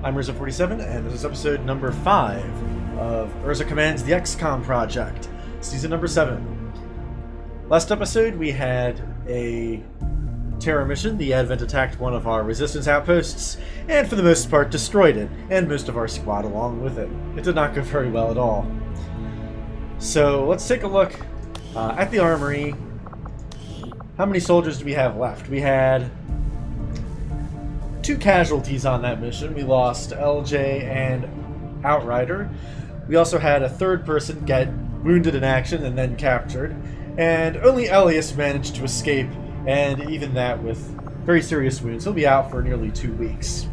I'm Urza47, and this is episode number 5 of Urza Commands the XCOM project, season number 7. Last episode, we had a terror mission. The Advent attacked one of our resistance outposts, and for the most part destroyed it, and most of our squad along with it. It did not go very well at all. So let's take a look at the armory. How many soldiers do we have left? We had 2 casualties on that mission. We lost LJ and Outrider. We also had a third person get wounded in action and then captured. And only Elias managed to escape, and even that with very serious wounds. He'll be out for nearly 2 weeks.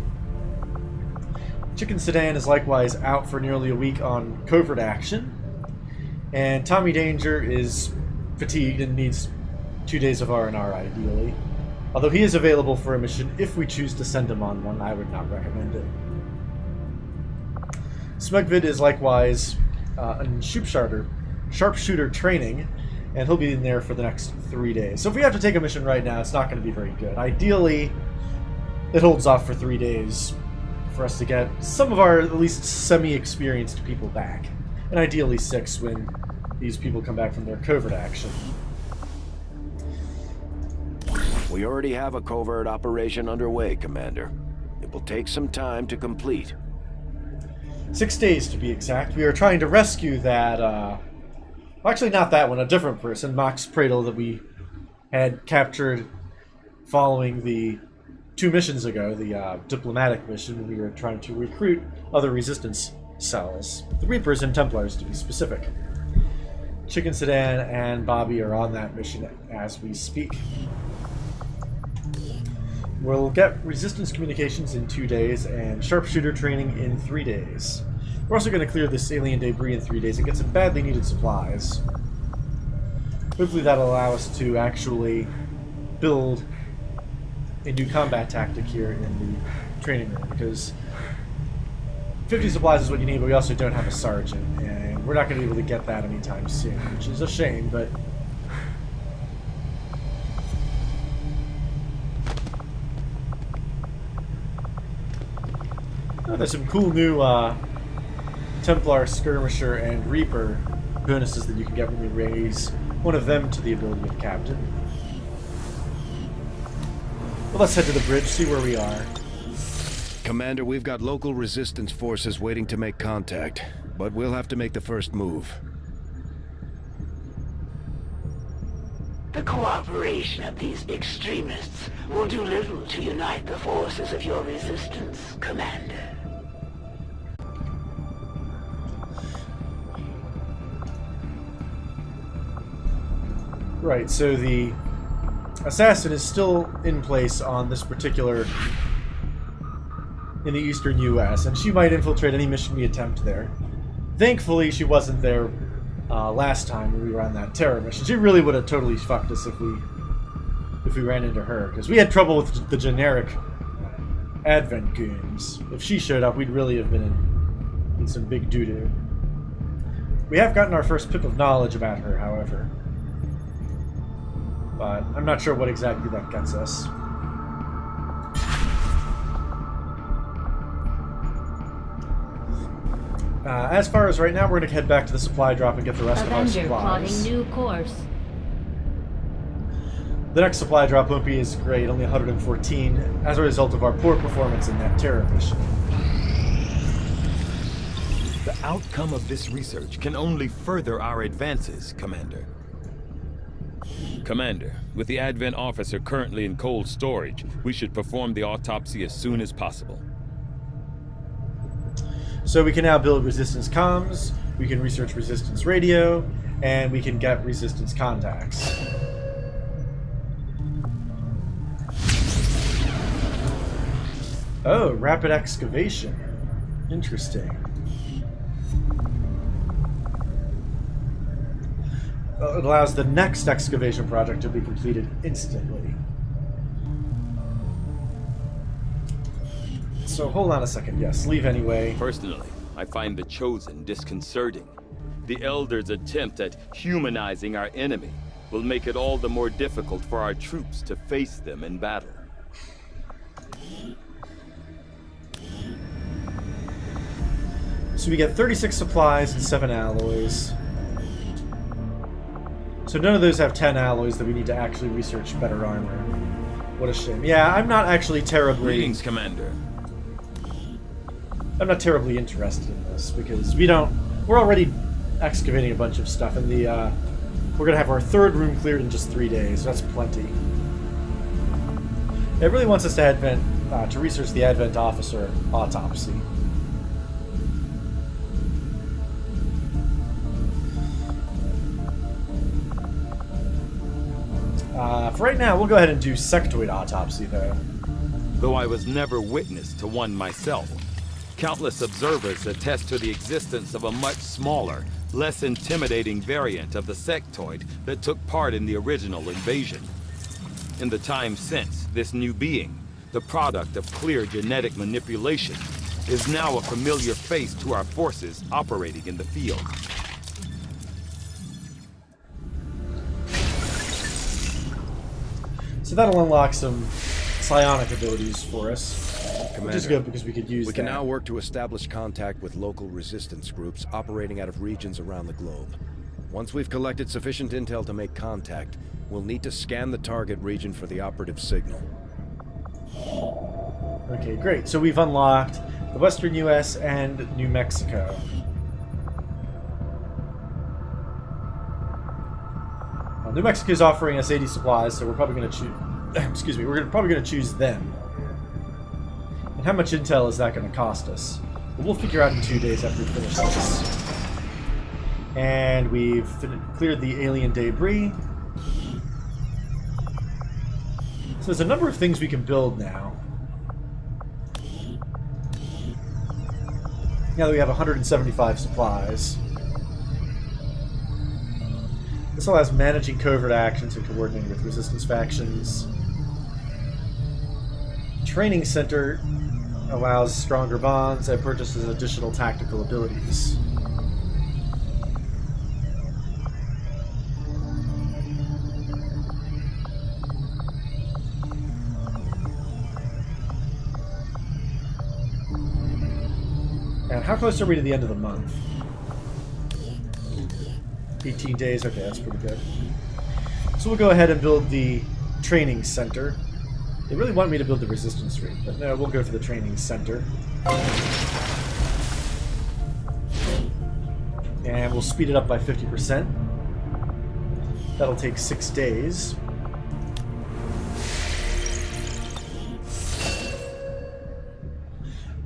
Chicken Sedan is likewise out for nearly a week on covert action. And Tommy Danger is fatigued and needs 2 days of R&R ideally. Although he is available for a mission if we choose to send him on one. I would not recommend it. Smugvid is likewise in sharpshooter training, and he'll be in there for the next 3 days. So if we have to take a mission right now, it's not going to be very good. Ideally, it holds off for 3 days for us to get some of our at least semi-experienced people back. And ideally 6 when these people come back from their covert action. We already have a covert operation underway, Commander. It will take some time to complete. 6 days to be exact. We are trying to rescue that, actually not that one, a different person, Max Pradel, that we had captured following the 2 missions ago, the diplomatic mission. We were trying to recruit other resistance cells, the Reapers and Templars to be specific. Chicken Sedan and Bobby are on that mission as we speak. We'll get resistance communications in 2 days and sharpshooter training in 3 days. We're also going to clear this alien debris in 3 days and get some badly needed supplies. Hopefully that'll allow us to actually build a new combat tactic here in the training room, because 50 supplies is what you need, but we also don't have a sergeant, and we're not going to be able to get that anytime soon, which is a shame, but there's some cool new Templar, Skirmisher, and Reaper bonuses that you can get when you raise one of them to the ability of Captain. Well, let's head to the bridge, see where we are. Commander, we've got local resistance forces waiting to make contact, but we'll have to make the first move. The cooperation of these extremists will do little to unite the forces of your resistance, Commander. Right, so the assassin is still in place on this particular, in the eastern U.S., and she might infiltrate any mission we attempt there. Thankfully, she wasn't there last time when we were on that terror mission. She really would have totally fucked us if we ran into her, because we had trouble with the generic Advent goons. If she showed up, we'd really have been in some big doo-doo. We have gotten our first pip of knowledge about her, however. But I'm not sure what exactly that gets us. As far as right now, we're going to head back to the supply drop and get the rest of our supplies. Plotting new course. The next supply drop won't be as great, only 114, as a result of our poor performance in that terror mission. The outcome of this research can only further our advances, Commander. Commander, with the Advent officer currently in cold storage, we should perform the autopsy as soon as possible. So we can now build resistance comms, we can research resistance radio, and we can get resistance contacts. Oh, rapid excavation. Interesting. It allows the next excavation project to be completed instantly. So hold on a second. Yes, leave anyway. Personally, I find the Chosen disconcerting. The Elders' attempt at humanizing our enemy will make it all the more difficult for our troops to face them in battle. So we get 36 supplies and 7 alloys. So none of those have 10 alloys that we need to actually research better armor. What a shame. Yeah, I'm not actually terribly... Greetings, Commander. I'm not terribly interested in this, because we're already excavating a bunch of stuff, and we're gonna have our 3rd room cleared in just 3 days, so that's plenty. It really wants us to research the Advent Officer autopsy. For right now, we'll go ahead and do sectoid autopsy, Though I was never witness to one myself, countless observers attest to the existence of a much smaller, less intimidating variant of the sectoid that took part in the original invasion. In the time since, this new being, the product of clear genetic manipulation, is now a familiar face to our forces operating in the field. So that'll unlock some psionic abilities for us, Commander, which is good because we could use we can that. now work to establish contact with local resistance groups operating out of regions around the globe. Once we've collected sufficient intel to make contact, we'll need to scan the target region for the operative signal. Okay, great. So we've unlocked the Western U.S. and New Mexico. Well, New Mexico is offering us 80 supplies, so we're probably going to choose. Excuse me. Probably going to choose them. And how much intel is that going to cost us? Well, we'll figure out in 2 days after we finish this. And we've cleared the alien debris. So there's a number of things we can build now. Now that we have 175 supplies. This allows managing covert actions and coordinating with resistance factions. Training Center allows stronger bonds and purchases additional tactical abilities. And how close are we to the end of the month? 18 days, okay, that's pretty good. So we'll go ahead and build the training center. They really want me to build the resistance ring, but no, we'll go for the training center. And we'll speed it up by 50%. That'll take 6 days.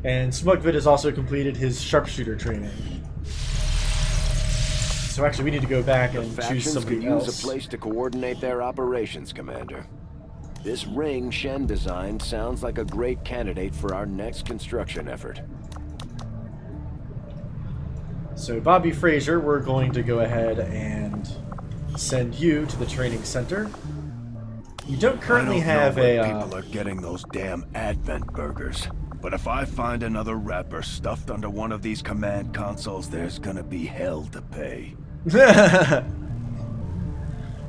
And Smugvid has also completed his sharpshooter training. So actually, we need to go back and choose somebody could else. use a place to coordinate their operations, Commander. This ring Shen designed sounds like a great candidate for our next construction effort. So Bobby Fraser, we're going to go ahead and send you to the training center. We don't currently have people are getting those damn Advent burgers. But if I find another wrapper stuffed under one of these command consoles, there's gonna be hell to pay.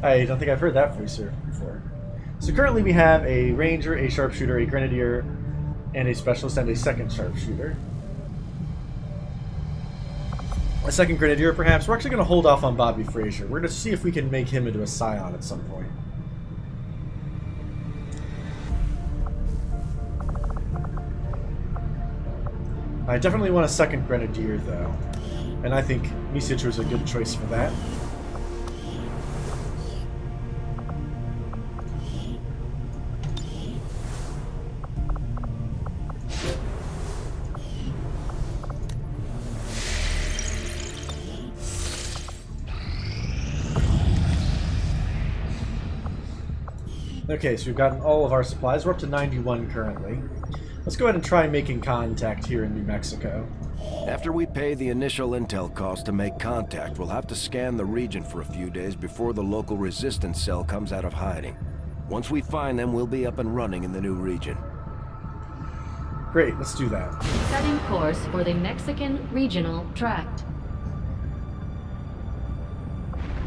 I don't think I've heard that voice before. So currently we have a ranger, a sharpshooter, a grenadier, and a specialist, and a second sharpshooter. A second grenadier, perhaps. We're actually going to hold off on Bobby Fraser. We're going to see if we can make him into a scion at some point. I definitely want a second grenadier, though. And I think Misic was a good choice for that. Okay, so we've gotten all of our supplies. We're up to 91 currently. Let's go ahead and try making contact here in New Mexico. After we pay the initial intel cost to make contact, we'll have to scan the region for a few days before the local resistance cell comes out of hiding. Once we find them, we'll be up and running in the new region. Great, let's do that. Setting course for the Mexican Regional Tract.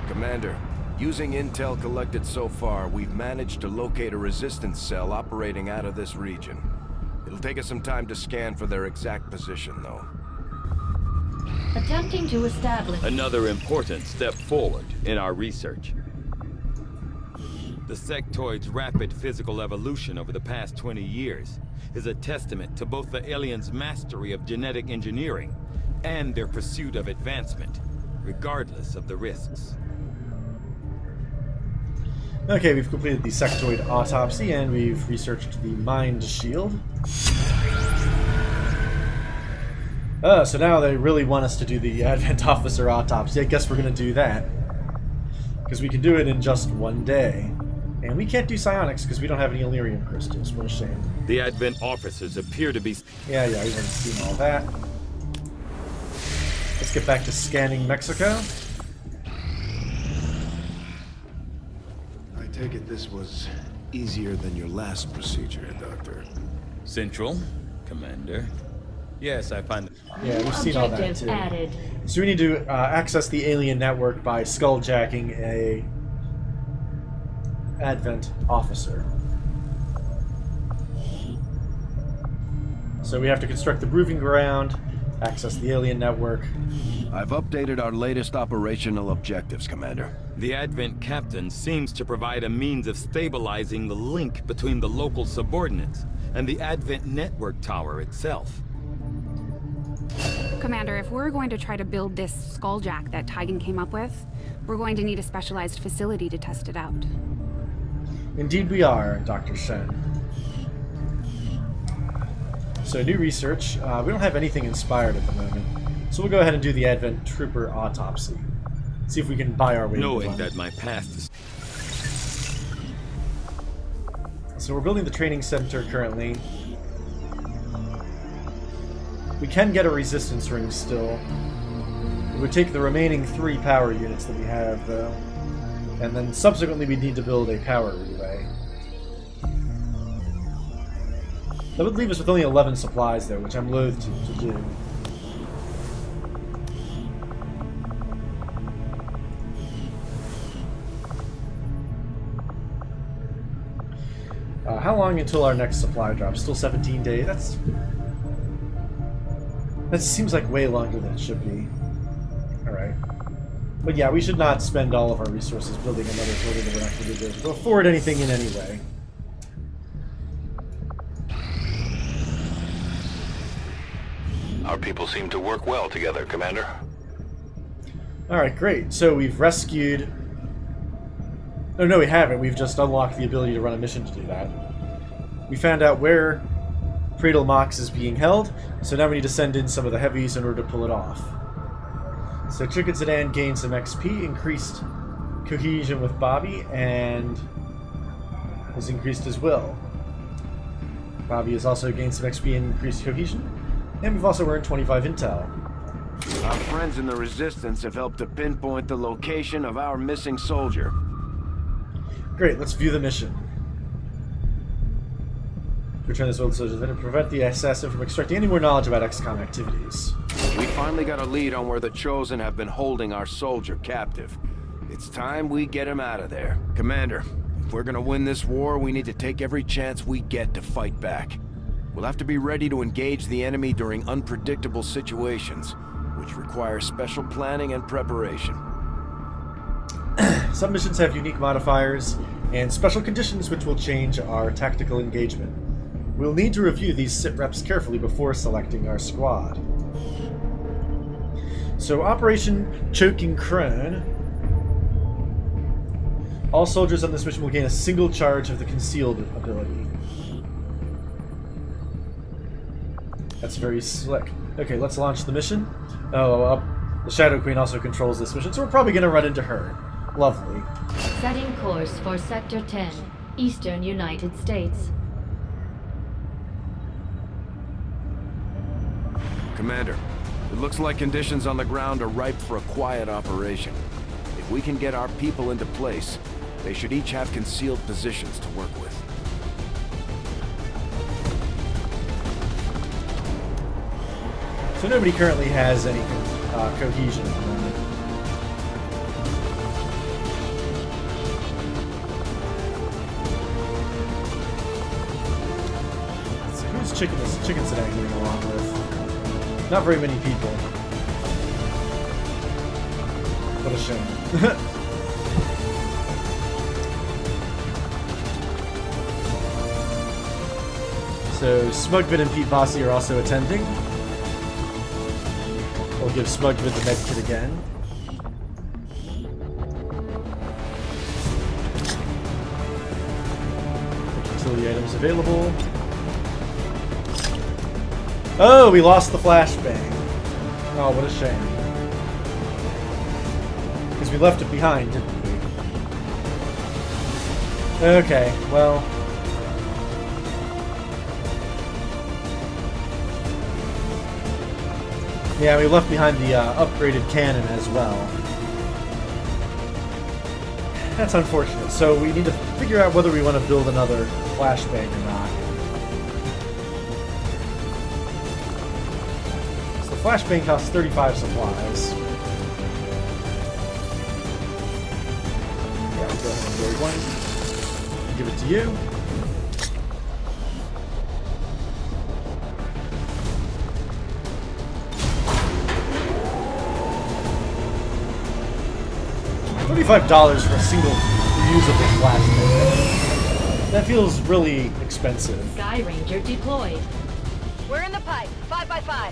Commander, using intel collected so far, we've managed to locate a resistance cell operating out of this region. It'll take us some time to scan for their exact position, though. Attempting to establish. Another important step forward in our research. The sectoid's rapid physical evolution over the past 20 years is a testament to both the aliens' mastery of genetic engineering and their pursuit of advancement, regardless of the risks. Okay, we've completed the sectoid autopsy and we've researched the mind shield. So now they really want us to do the Advent Officer autopsy. I guess we're going to do that. Because we can do it in just one day. And we can't do psionics because we don't have any Illyrium crystals. What a shame. The Advent officers appear to be... Yeah, we've already seen all that. Let's get back to scanning Mexico. I take it this was easier than your last procedure, Doctor. Central, Commander. Yes, I find... Yeah, we've seen all that Objective too. added. So we need to access the alien network by skulljacking a Advent officer. So we have to construct the proving ground, access the alien network. I've updated our latest operational objectives, Commander. The Advent captain seems to provide a means of stabilizing the link between the local subordinates and the Advent network tower itself. Commander, if we're going to try to build this skulljack that Tigan came up with, we're going to need a specialized facility to test it out. Indeed we are, Dr. Shen. So new research. We don't have anything inspired at the moment. So we'll go ahead and do the Advent Trooper autopsy. See if we can buy our way to Knowing one. that my past is... So we're building the training center currently. We can get a resistance ring still. It would take the remaining 3 power units that we have, though. And then subsequently we need to build a power relay. That would leave us with only 11 supplies, though, which I'm loath to do. How long until our next supply drop? Still 17 days? That seems like way longer than it should be. Alright. But yeah, we should not spend all of our resources building another building that we're not going to be able to afford anything in any way. Our people seem to work well together, Commander. Alright, great. So we've rescued... Oh, no, we haven't. We've just unlocked the ability to run a mission to do that. We found out where Cradle Mox is being held, so now we need to send in some of the heavies in order to pull it off. So Chicken Sedan gained some XP, increased cohesion with Bobby, and has increased his will. Bobby has also gained some XP and increased cohesion, and we've also earned 25 intel. Our friends in the Resistance have helped to pinpoint the location of our missing soldier. Great, let's view the mission. Return this old soldier and prevent the assassin from extracting any more knowledge about XCOM activities. We finally got a lead on where the Chosen have been holding our soldier captive. It's time we get him out of there. Commander, if we're gonna win this war, we need to take every chance we get to fight back. We'll have to be ready to engage the enemy during unpredictable situations, which require special planning and preparation. Some missions have unique modifiers and special conditions which will change our tactical engagement. We'll need to review these sit-reps carefully before selecting our squad. So, Operation Choking Crone. All soldiers on this mission will gain a single charge of the Concealed ability. That's very slick. Okay, let's launch the mission. The Shadow Queen also controls this mission, so we're probably going to run into her. Lovely. Setting course for Sector 10, Eastern United States. Commander, it looks like conditions on the ground are ripe for a quiet operation. If we can get our people into place, they should each have concealed positions to work with. So nobody currently has any cohesion at the moment. So who's Chicken Sedan getting along with? Not very many people. What a shame. So, Smugvid and Pete Vossi are also attending. We'll give Smugvid the medkit again. Utility items available. Oh, we lost the flashbang. Oh, what a shame. Because we left it behind, didn't we? Okay, well... yeah, we left behind the upgraded cannon as well. That's unfortunate. So we need to figure out whether we want to build another flashbang or not. So the flashbang costs 35 supplies. Yeah, I'll go ahead and build one. Give it to you. $35 for a single reusable flashbang. That feels really expensive. Sky Ranger deployed. We're in the pipe. 5x5.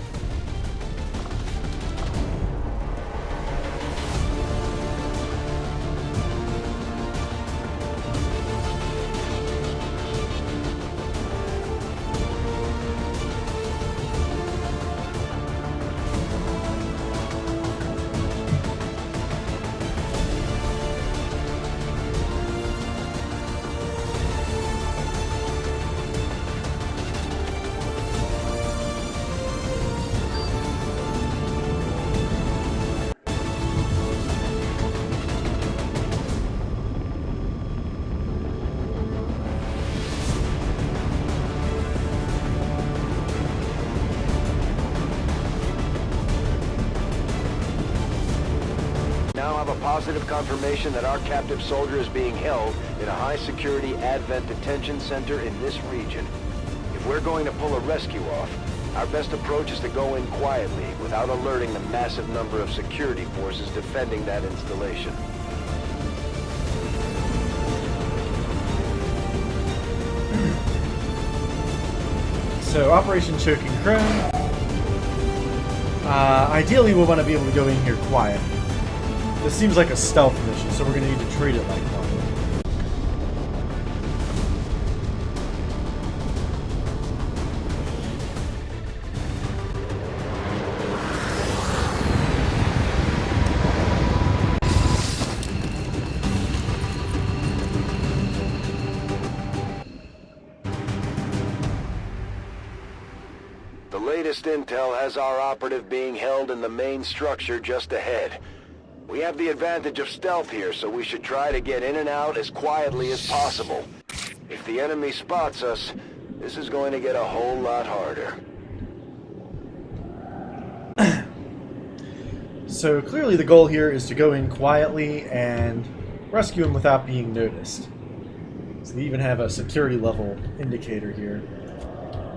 Positive confirmation that our captive soldier is being held in a high-security Advent detention center in this region. If we're going to pull a rescue off, our best approach is to go in quietly without alerting the massive number of security forces defending that installation. So, Operation Choking Crone. Ideally, we'll want to be able to go in here quiet. This seems like a stealth mission, so we're going to need to treat it like one. The latest intel has our operative being held in the main structure just ahead. We have the advantage of stealth here, so we should try to get in and out as quietly as possible. If the enemy spots us, this is going to get a whole lot harder. So clearly the goal here is to go in quietly and rescue him without being noticed. So we even have a security level indicator here.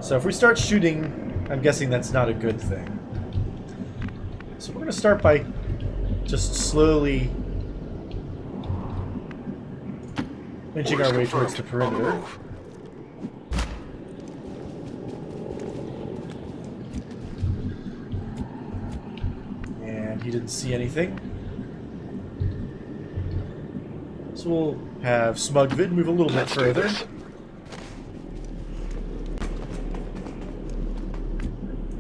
So if we start shooting, I'm guessing that's not a good thing. So we're going to start by just slowly inching our way towards the perimeter. And he didn't see anything. So we'll have Smugvid move a little bit further.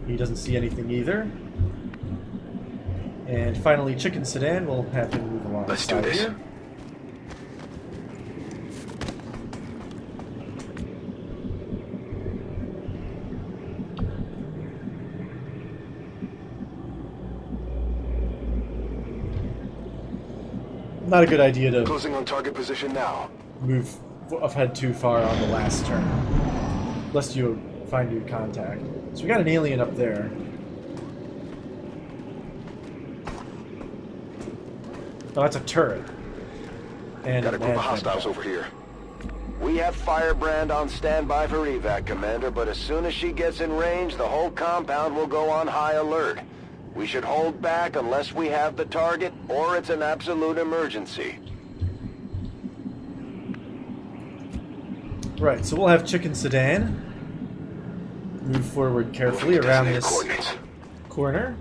He doesn't see anything either. And finally, Chicken Sedan will have him move along the side here. Not a good idea to Closing on target position now. Move ahead too far on the last turn, lest you find new contact. So we got an alien up there. Oh, that's a turret. And got a group of hostiles over here. We have Firebrand on standby for evac, Commander, but as soon as she gets in range, the whole compound will go on high alert. We should hold back unless we have the target or it's an absolute emergency. Right, so we'll have Chicken Sedan move forward carefully around this corner,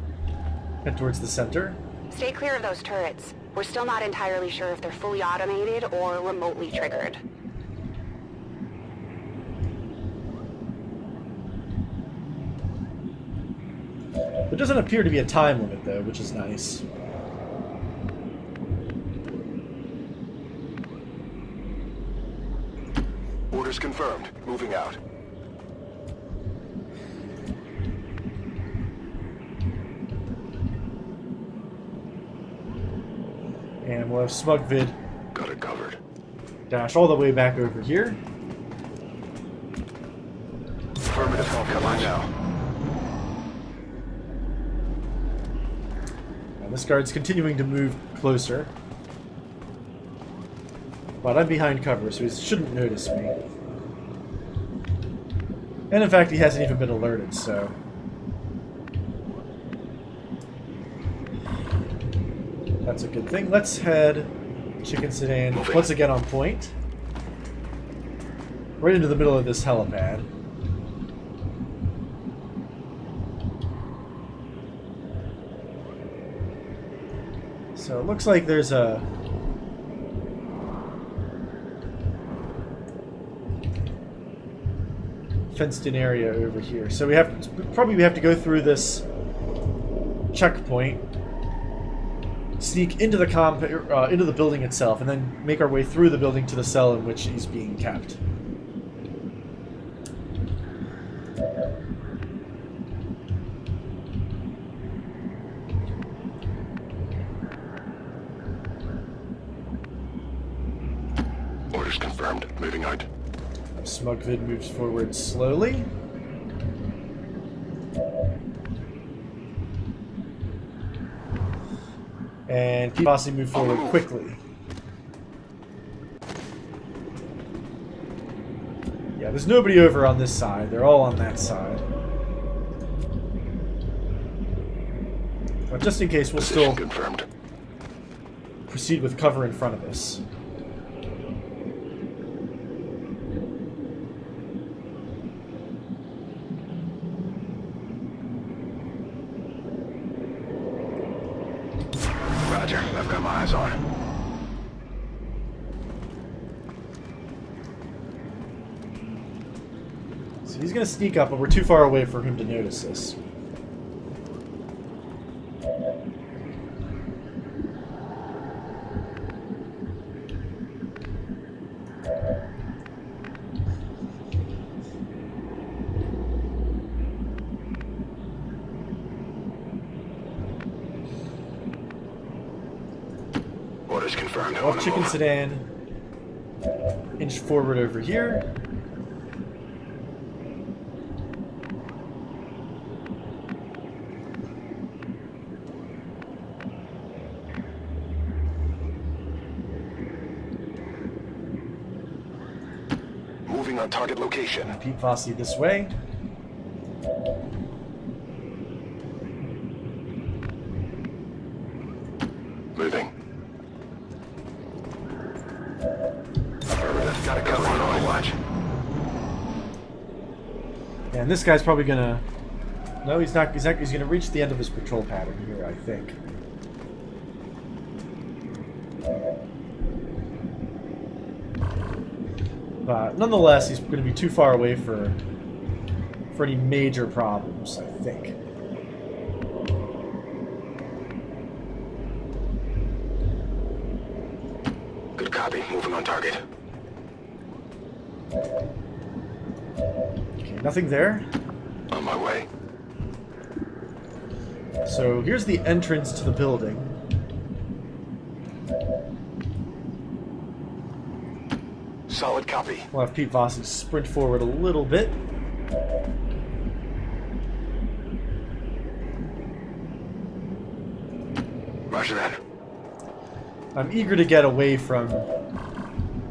head towards the center. Stay clear of those turrets. We're still not entirely sure if they're fully automated or remotely triggered. There doesn't appear to be a time limit, though, which is nice. Orders confirmed. Moving out. And we'll have Smugvid Got it covered. dash all the way back over here. Affirmative. Come on now. Now this guard's continuing to move closer. But I'm behind cover, so he shouldn't notice me. And in fact, he hasn't even been alerted, so... that's a good thing. Let's head Chicken Sedan once again on point. Right into the middle of this helipad. So it looks like there's a... fenced-in area over here. So we have to, probably have to go through this checkpoint, sneak into the into the building itself, and then make our way through the building to the cell in which he's being kept. Orders confirmed. Moving out. Smugvid moves forward slowly. And Posse move forward quickly. Yeah, there's nobody over on this side. They're all on that side. But just in case, we'll still proceed with cover in front of us. Roger. I've got my eyes on it. So he's going to sneak up, but we're too far away for him to notice this. Orders confirmed. Off Chicken Sedan, inch forward over here. Moving on target location. Pete Fosse this way. Moving. Affirmative. Got a cover on my watch. And this guy's probably gonna... no, he's not. He's gonna reach the end of his patrol pattern here, I think. But nonetheless, he's going to be too far away for any major problems, I think. Good copy. Moving on target. Okay, nothing there. On my way. So here's the entrance to the building. Solid copy. We'll have Pete Fosse sprint forward a little bit. Roger that. I'm eager to get away from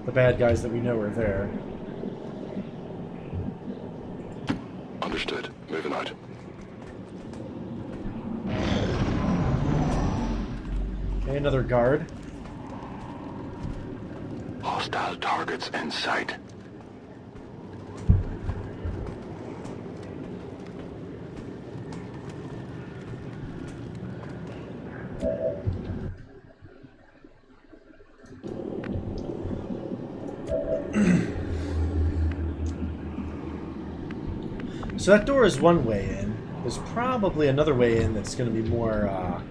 the bad guys that we know are there. Understood. Moving out. Okay, another guard. Hostile targets in sight. So that door is one way in. There's probably another way in that's going to be more,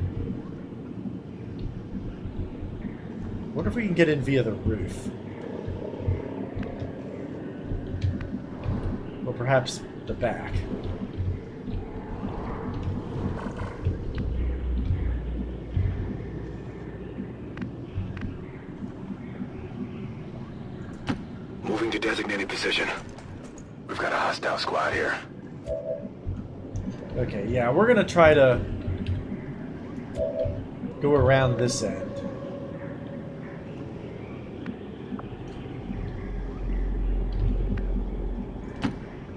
wonder if we can get in via the roof. Or perhaps the back. Moving to designated position. We've got a hostile squad here. Okay, yeah, we're gonna try to go around this end.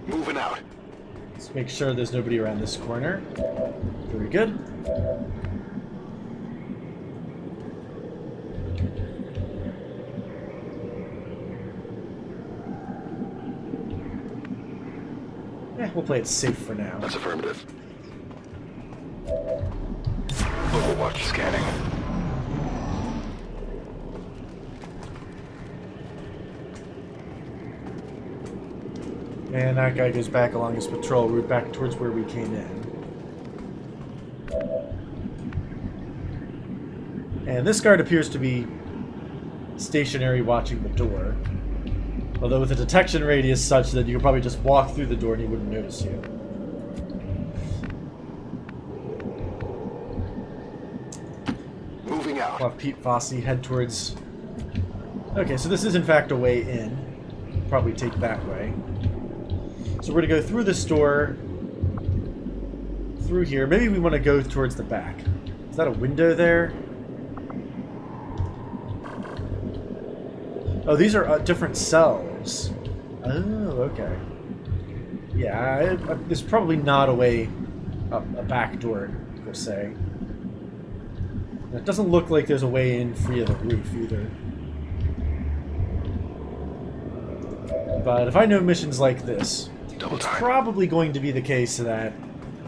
Moving out. Let's make sure there's nobody around this corner. Very good. Yeah, we'll play it safe for now. That's affirmative. Overwatch scanning. And that guy goes back along his patrol route back towards where we came in. And this guard appears to be stationary watching the door. Although with a detection radius such that you could probably just walk through the door and he wouldn't notice you. Moving out. We'll have Pete Fossey head towards... Okay, so this is in fact a way in. Probably take that way. So we're going to go through this door, through here. Maybe we want to go towards the back. Is that a window there? Oh, these are different cells. Oh, okay. Yeah, there's probably not a way up a back door, per se. And it doesn't look like there's a way in via the roof, either. But if I know missions like this, it's probably going to be the case that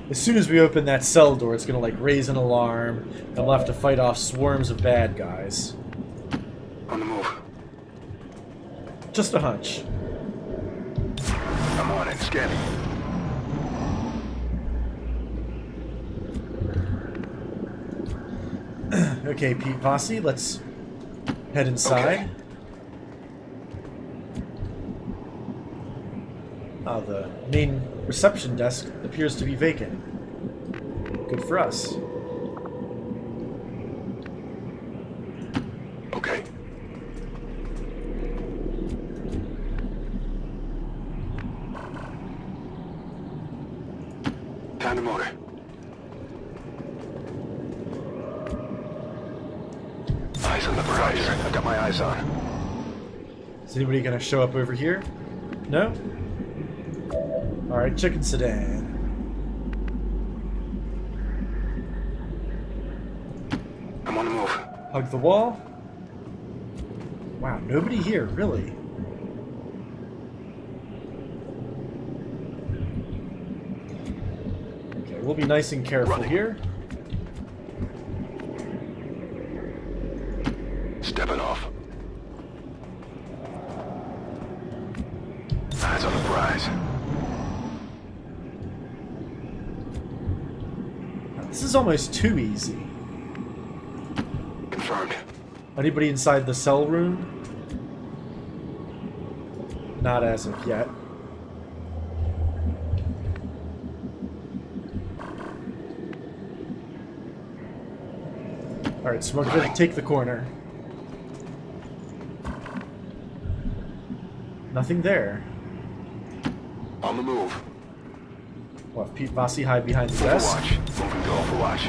as soon as we open that cell door, it's going to, like, raise an alarm, and we'll have to fight off swarms of bad guys. On the move. Just a hunch. I'm on it. Scanning. Okay, Pete Fossey, let's head inside. Okay. The main reception desk appears to be vacant. Good for us. Okay. Time to motor. Eyes on the prize. I've got my eyes on. Is anybody gonna show up over here? No? Alright, chicken sedan. I'm on the move. Hug the wall. Wow, nobody here, really. Okay, we'll be nice and careful here. Stepping off. Eyes on the prize. This is almost too easy. Confirmed. Anybody inside the cell room? Not as of yet. Alright, so we're going to take the corner. Nothing there. On the move. We'll have Pete Fossey hide behind the desk. Overwatch. Moving to Overwatch.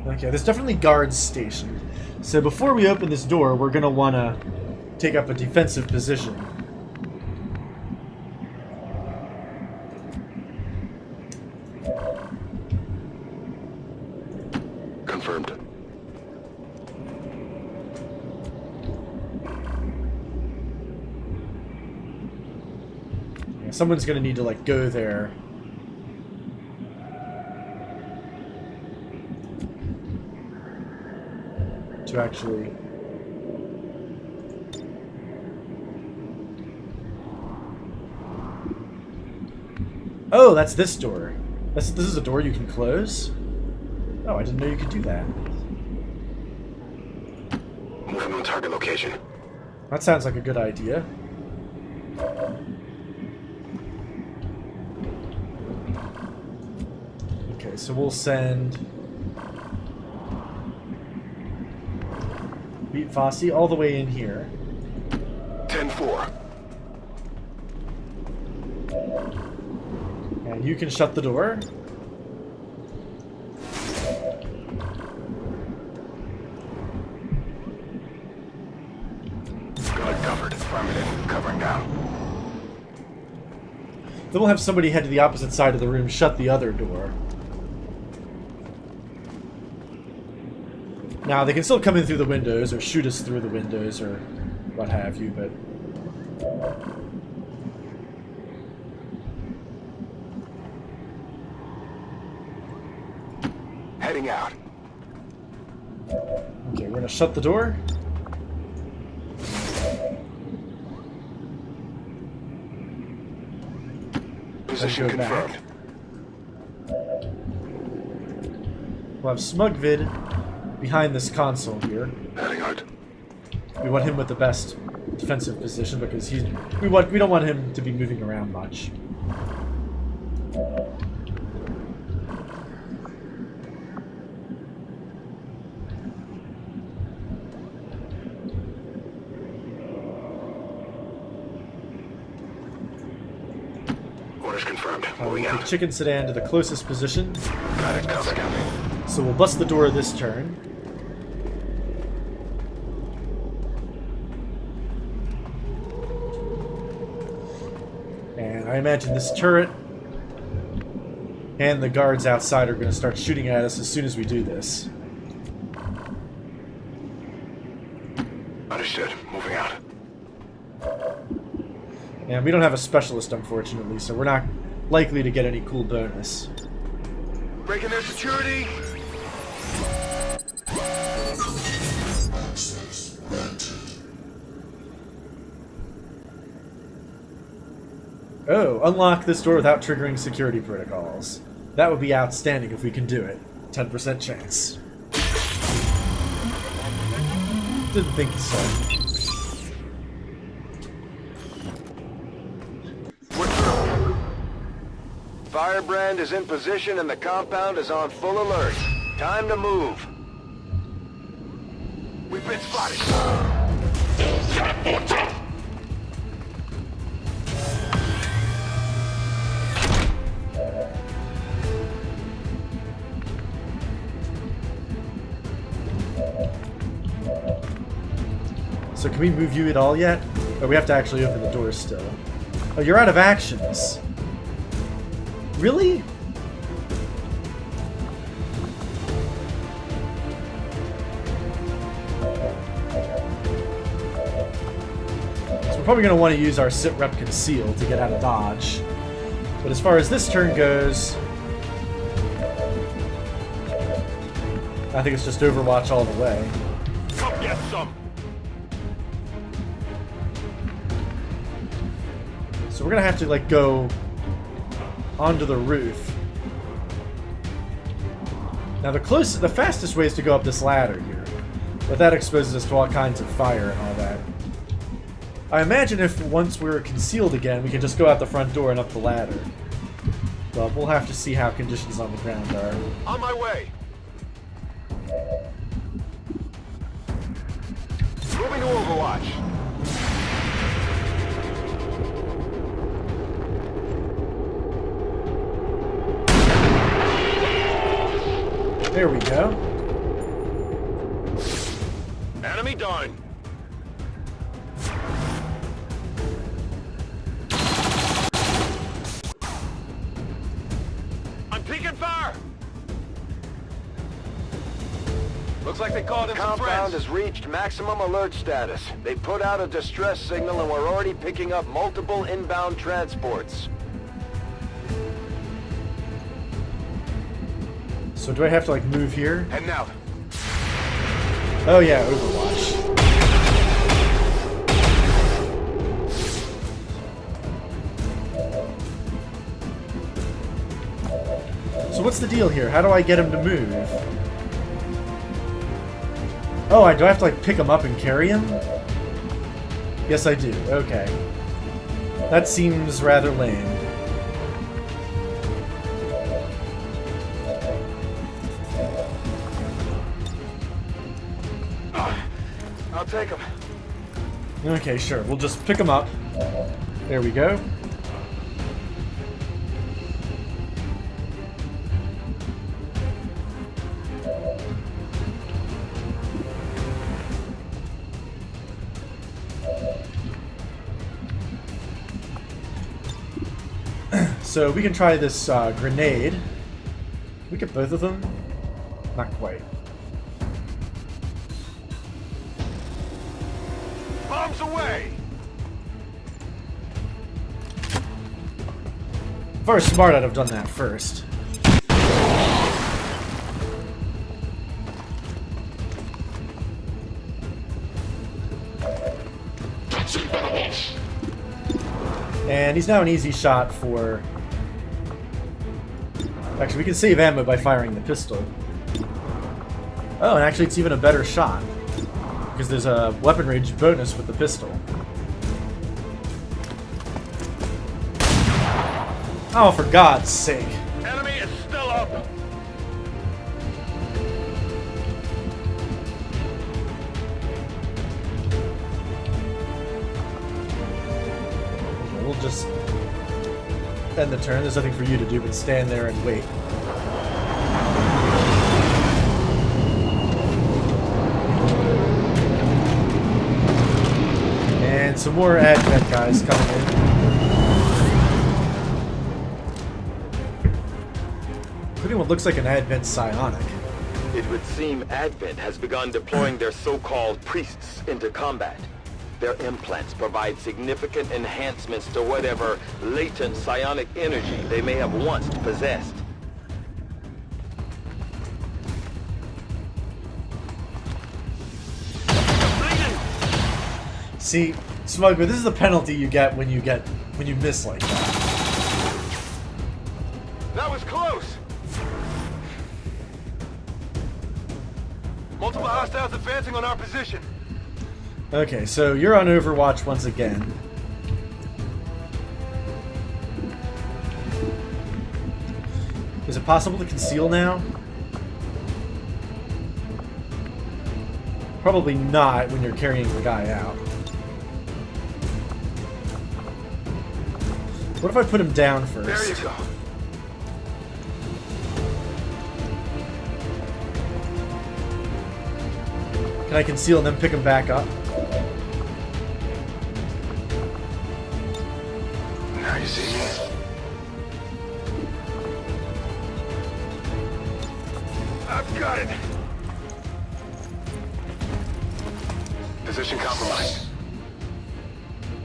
Okay, there's definitely guards stationed. So before we open this door, we're going to want to take up a defensive position. confirmed. Yeah, someone's gonna need to, like, go there. To actually... Oh, that's this door. This is a door you can close? Oh, I didn't know you could do that. Moving on target location. That sounds like a good idea. Okay, so we'll send Beat Fosse all the way in here. 10-4. And you can shut the door. Got it covered. Affirmative. Covering now. Then we'll have somebody head to the opposite side of the room, shut the other door. Now, they can still come in through the windows, or shoot us through the windows, or what have you, but... Heading out. Okay, we're gonna shut the door. Position Go back. confirmed. We'll have Smugvid behind this console here. Heading out. We want him with the best defensive position because we don't want him to be moving around much. Orders confirmed. Moving We'll out. take Chicken Sedan to the closest position. Got it covered. So we'll bust the door this turn. And I imagine this turret and the guards outside are going to start shooting at us as soon as we do this. Understood. Moving out. And we don't have a specialist, unfortunately, so we're not likely to get any cool bonus. Breaking their security. Oh, unlock this door without triggering security protocols. That would be outstanding if we can do it. 10% chance. Didn't think so. Firebrand is in position and the compound is on full alert. Time to move. We've been spotted. So can we move you at all yet? Or we have to actually open the door still? Oh, you're out of actions. Really? So we're probably going to want to use our sit rep conceal to get out of dodge. But as far as this turn goes, I think it's just Overwatch all the way. Come get some. So we're going to have to, like, go onto the roof. Now the fastest way is to go up this ladder here, but that exposes us to all kinds of fire and all that. I imagine if once we're concealed again, we can just go out the front door and up the ladder. But we'll have to see how conditions on the ground are. On my way. Moving to Overwatch. There we go. Enemy down. I'm taking fire. Looks like they called in some Compound friends. has reached maximum alert status. They put out a distress signal and we're already picking up multiple inbound transports. So do I have to like move here? Heading out. Oh yeah, Overwatch. So what's the deal here? How do I get him to move? Oh, do I have to like pick him up and carry him? Yes, I do. Okay. That seems rather lame. I'll take him. Okay, sure. We'll just pick him up. There we go. So we can try this grenade. Can we get both of them? Not quite. Bombs away! If I were smart, I'd have done that first. And he's now an easy shot for... Actually, we can save ammo by firing the pistol. Oh, and actually it's even a better shot. Because there's a weapon range bonus with the pistol. Oh, for God's sake. Enemy is still up! We'll just end the turn. There's nothing for you to do but stand there and wait. And some more Advent guys coming in. Including what looks like an Advent psionic. It would seem Advent has begun deploying their so-called priests into combat. Their implants provide significant enhancements to whatever latent psionic energy they may have once possessed. See, Smuggler, this is the penalty you get when you miss like that. That was close! Multiple hostiles advancing on our position. Okay, so you're on Overwatch once again. Is it possible to conceal now? Probably not when you're carrying the guy out. What if I put him down first? There you go. Can I conceal and then pick him back up? Now you see me. I've got it. Position compromised.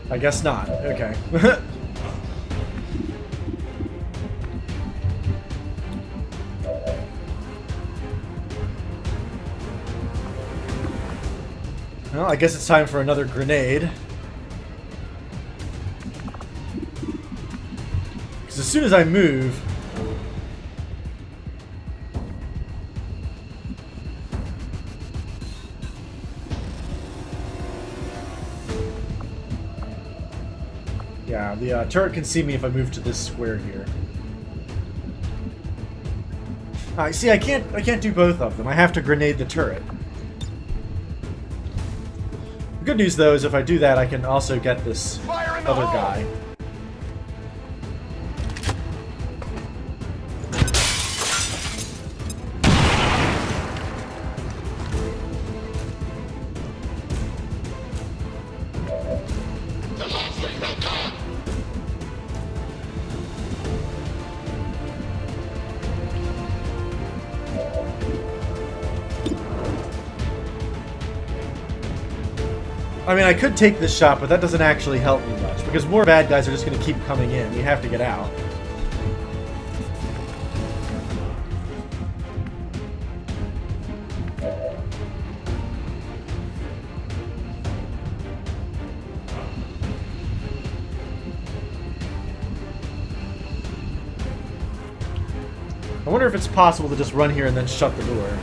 I guess not. Okay. Well, I guess it's time for another grenade. Because as soon as I move... Yeah, the turret can see me if I move to this square here. See, I can't do both of them. I have to grenade the turret. The good news, though, is if I do that, I can also get this other guy. I mean, I could take this shot, but that doesn't actually help me much, because more bad guys are just going to keep coming in. We have to get out. I wonder if it's possible to just run here and then shut the door.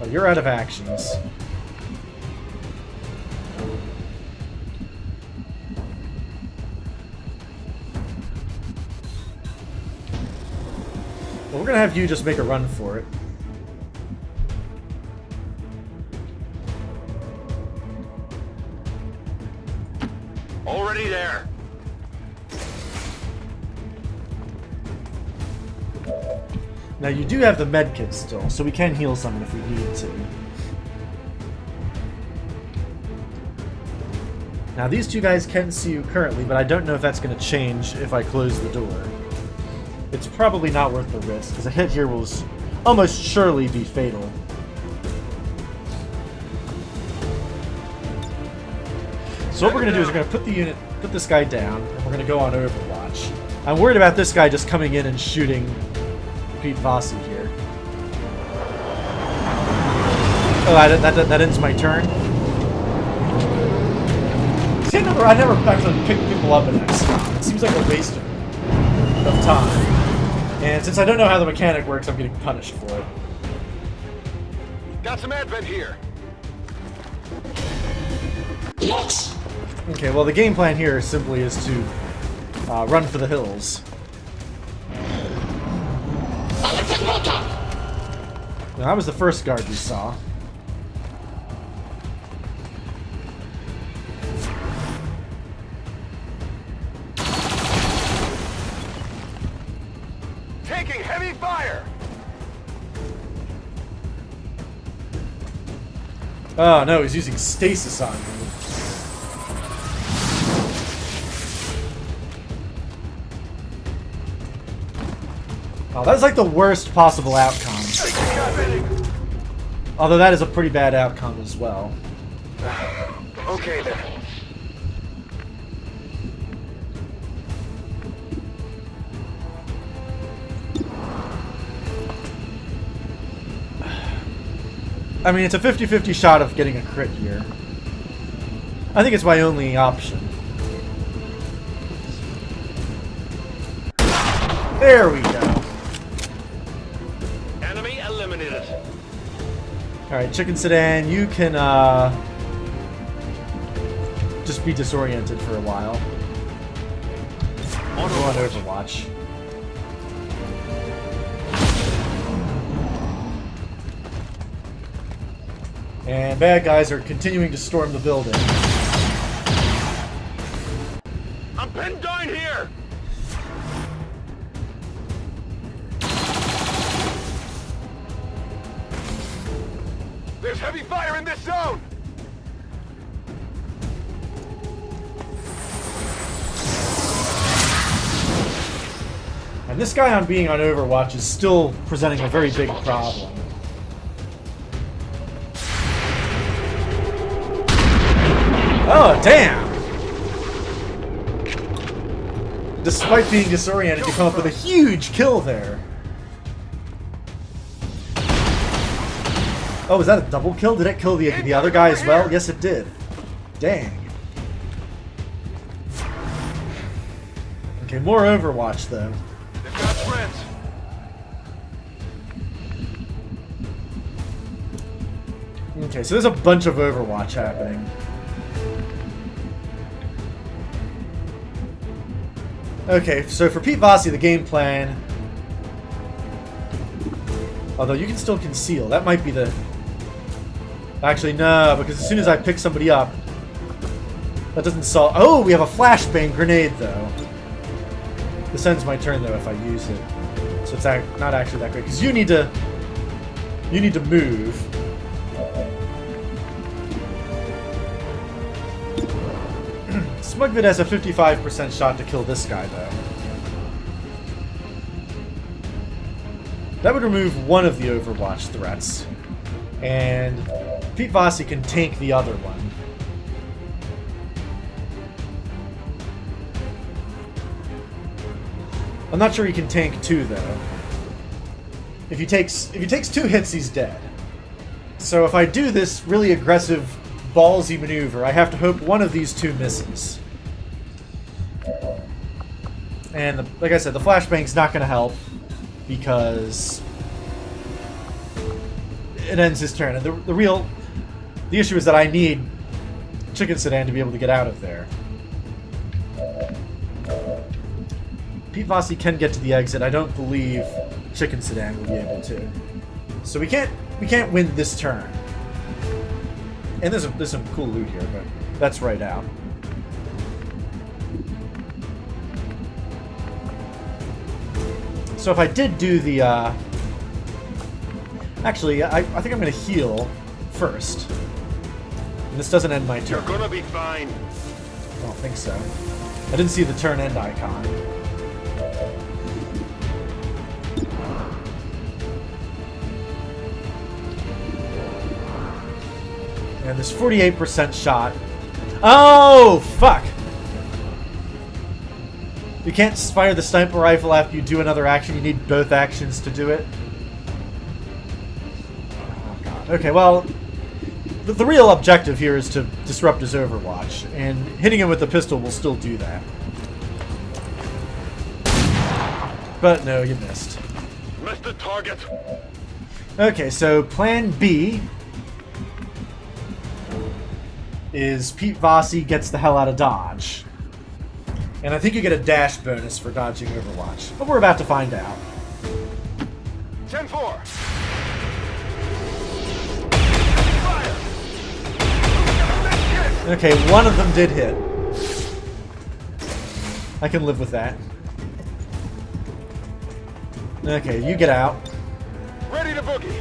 Oh, you're out of actions. Well, we're gonna have you just make a run for it. Already there. Now you do have the medkit still, so we can heal someone if we need to. Now these two guys can see you currently, but I don't know if that's going to change if I close the door. It's probably not worth the risk, because a hit here will almost surely be fatal. So what we're going to do is we're going to put this guy down, and we're going to go on Overwatch. I'm worried about this guy just coming in and shooting Pete Vasi here. Oh, that ends my turn. See, I never actually pick people up in XCOM. It seems like a waste of time. And since I don't know how the mechanic works, I'm getting punished for it. Got some advent here. Yes. Okay, well the game plan here simply is to run for the hills. Now, that was the first guard we saw. Taking heavy fire. Oh no, he's using stasis on me. Oh, that's like the worst possible outcome. Although that is a pretty bad outcome as well. Okay then. I mean, it's a 50-50 shot of getting a crit here. I think it's my only option. There we go. Enemy eliminated. Alright, Chicken Sedan, you can just be disoriented for a while. Go on Overwatch. And bad guys are continuing to storm the building. I'm pinned down here. There's heavy fire in this zone. And this guy on being on Overwatch is still presenting a very big problem. Oh, damn! Despite being disoriented, you come up with a huge kill there. Oh, was that a double kill? Did it kill the other guy as well? Yes, it did. Dang. Okay, more Overwatch, though. They've got friends. Okay, so there's a bunch of Overwatch happening. Okay, so for Pete Vasi, the game plan... Although you can still conceal. That might be the... Actually, no, because as soon as I pick somebody up... That doesn't solve... Oh, we have a flashbang grenade, though. This ends my turn, though, if I use it. So it's not actually that great. Because you need to... You need to move. Smugvid has a 55% shot to kill this guy, though. That would remove one of the Overwatch threats. And Pete Vossi can tank the other one. I'm not sure he can tank 2 though. If he takes 2 hits, he's dead. So if I do this really aggressive, ballsy maneuver, I have to hope one of these 2 misses. And like I said, the flashbang's not going to help because it ends his turn. And the issue is that I need Chicken Sedan to be able to get out of there. Pete Vossi can get to the exit. I don't believe Chicken Sedan will be able to. So we can't win this turn. And there's some cool loot here, but that's right out. So if I did do the actually, I think I'm gonna heal first. And this doesn't end my turn. You're gonna be fine. I don't think so. I didn't see the turn end icon. And this 48% shot. Oh, fuck! You can't fire the sniper rifle after you do another action. You need both actions to do it. Oh, God. Okay, well, the real objective here is to disrupt his Overwatch, and hitting him with the pistol will still do that. But no, you missed. Missed the target. Okay, so plan B is Pete Vossi gets the hell out of Dodge. And I think you get a dash bonus for dodging Overwatch. But we're about to find out. 10-4. Okay, one of them did hit. I can live with that. Okay, you get out. Ready to boogie.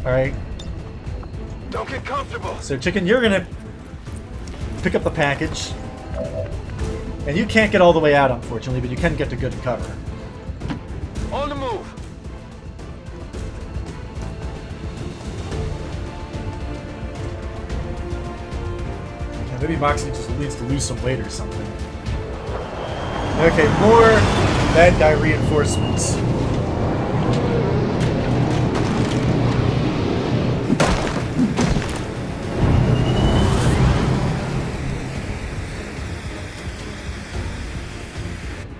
Alright. Don't get comfortable. So, Chicken, you're gonna pick up the package. And you can't get all the way out, unfortunately, but you can get to good cover. On the move. Okay, maybe Moxley just needs to lose some weight or something. Okay, more bad guy reinforcements.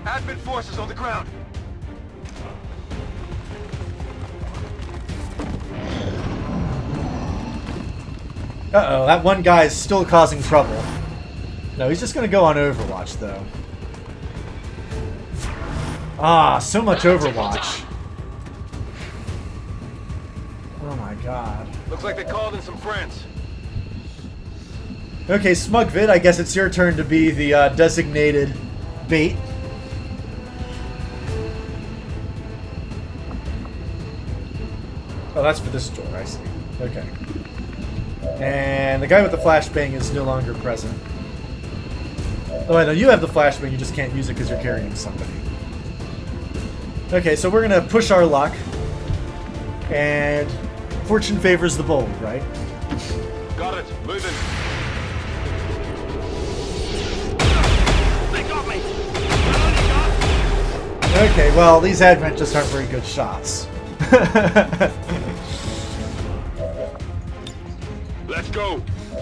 Admin forces on the ground. Uh-oh, that one guy is still causing trouble. No, he's just gonna go on Overwatch, though. Ah, so much Overwatch. Oh my god. Looks like they called in some friends. Okay, Smugvid, I guess it's your turn to be the designated bait. Oh, that's for this door, I see. Okay. And the guy with the flashbang is no longer present. Oh, I know, you have the flashbang, you just can't use it because you're carrying somebody. Okay, so we're gonna push our luck. And fortune favors the bold, right? Got it. Moving. They got me. Okay, well, these Advent just aren't very good shots. Let's go.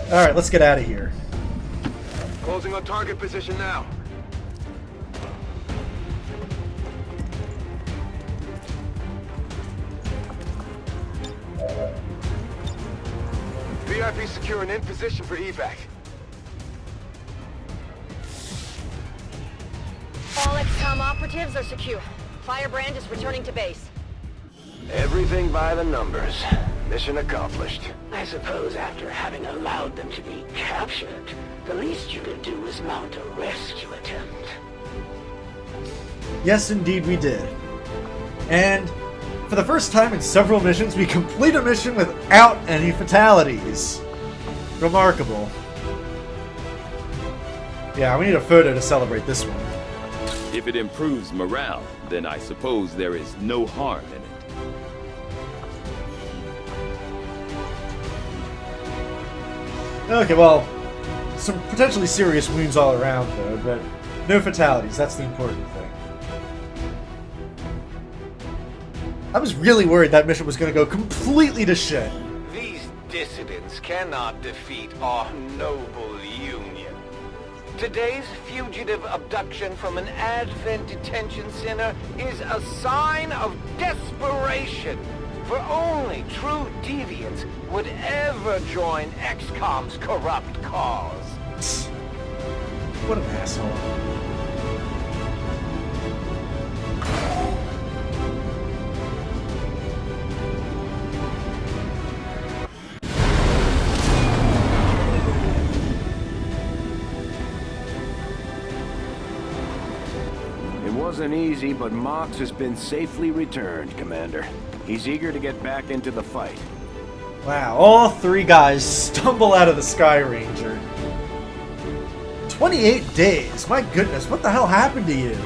Alright, let's get out of here. Closing on target position now. VIP secure and in position for evac. All XCOM operatives are secure. Firebrand is returning to base. Everything by the numbers. Mission accomplished. I suppose after having allowed them to be captured, the least you could do is mount a rescue attempt. Yes, indeed we did. And for the first time in several missions, we complete a mission without any fatalities. Remarkable. Yeah, we need a photo to celebrate this one. If it improves morale, then I suppose there is no harm in it. Okay, well, some potentially serious wounds all around, though, but no fatalities. That's the important thing. I was really worried that mission was going to go completely to shit. These dissidents cannot defeat our noble union. Today's fugitive abduction from an Advent detention center is a sign of desperation. For only true deviants would ever join XCOM's corrupt cause. What an asshole. It wasn't easy, but Mox has been safely returned, Commander. He's eager to get back into the fight. Wow, all three guys stumble out of the Sky Ranger. 28 days, my goodness, what the hell happened to you?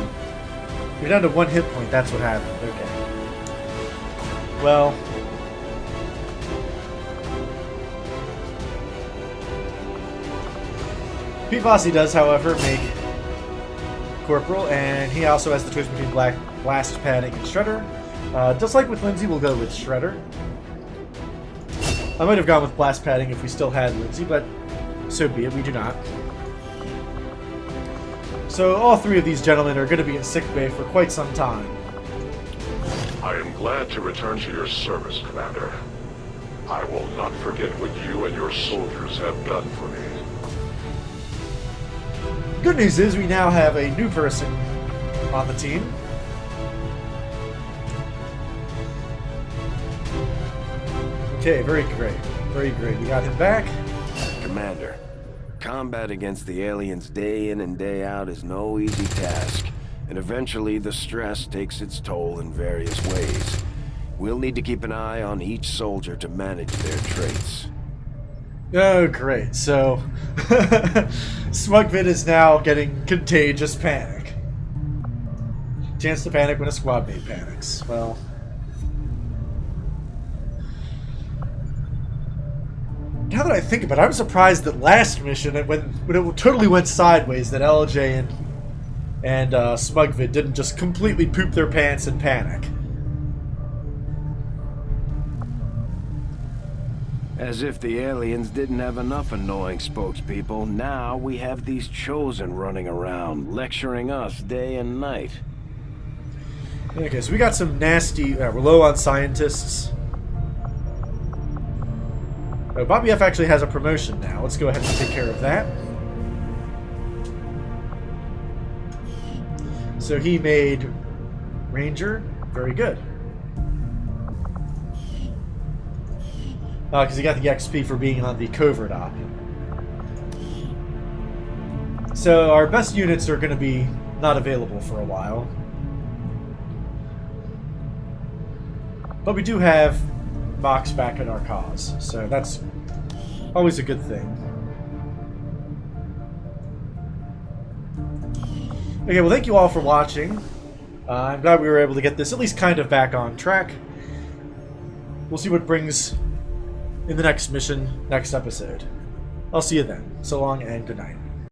You're down to 1 hit point, that's what happened, okay. Well... Pete Fossey does, however, make Corporal, and he also has the choice between Blast Padding and Shredder. Just like with Lindsay, we'll go with Shredder. I might have gone with Blast Padding if we still had Lindsay, but so be it, we do not. So all three of these gentlemen are going to be in sickbay for quite some time. I am glad to return to your service, Commander. I will not forget what you and your soldiers have done for me. Good news is we now have a new person on the team. Okay, very great. Very great. We got him back. Commander, combat against the aliens day in and day out is no easy task, and eventually the stress takes its toll in various ways. We'll need to keep an eye on each soldier to manage their traits. Oh, great. So, Smugvid is now getting contagious panic. Chance to panic when a squad mate panics. Well... Now that I think about it, I'm surprised that last mission, when it totally went sideways, that LJ and Smugvid didn't just completely poop their pants in panic. As if the aliens didn't have enough annoying spokespeople, now we have these Chosen running around, lecturing us day and night. Okay, so we got some nasty... we're low on scientists. Oh, Bobby F actually has a promotion now. Let's go ahead and take care of that. So he made Ranger. Very good. Because he got the XP for being on the covert op. So our best units are going to be not available for a while. But we do have Mox back in our cause, so that's always a good thing. Okay, well thank you all for watching. I'm glad we were able to get this at least kind of back on track. We'll see what brings in the next mission, next episode. I'll see you then. So long and good night.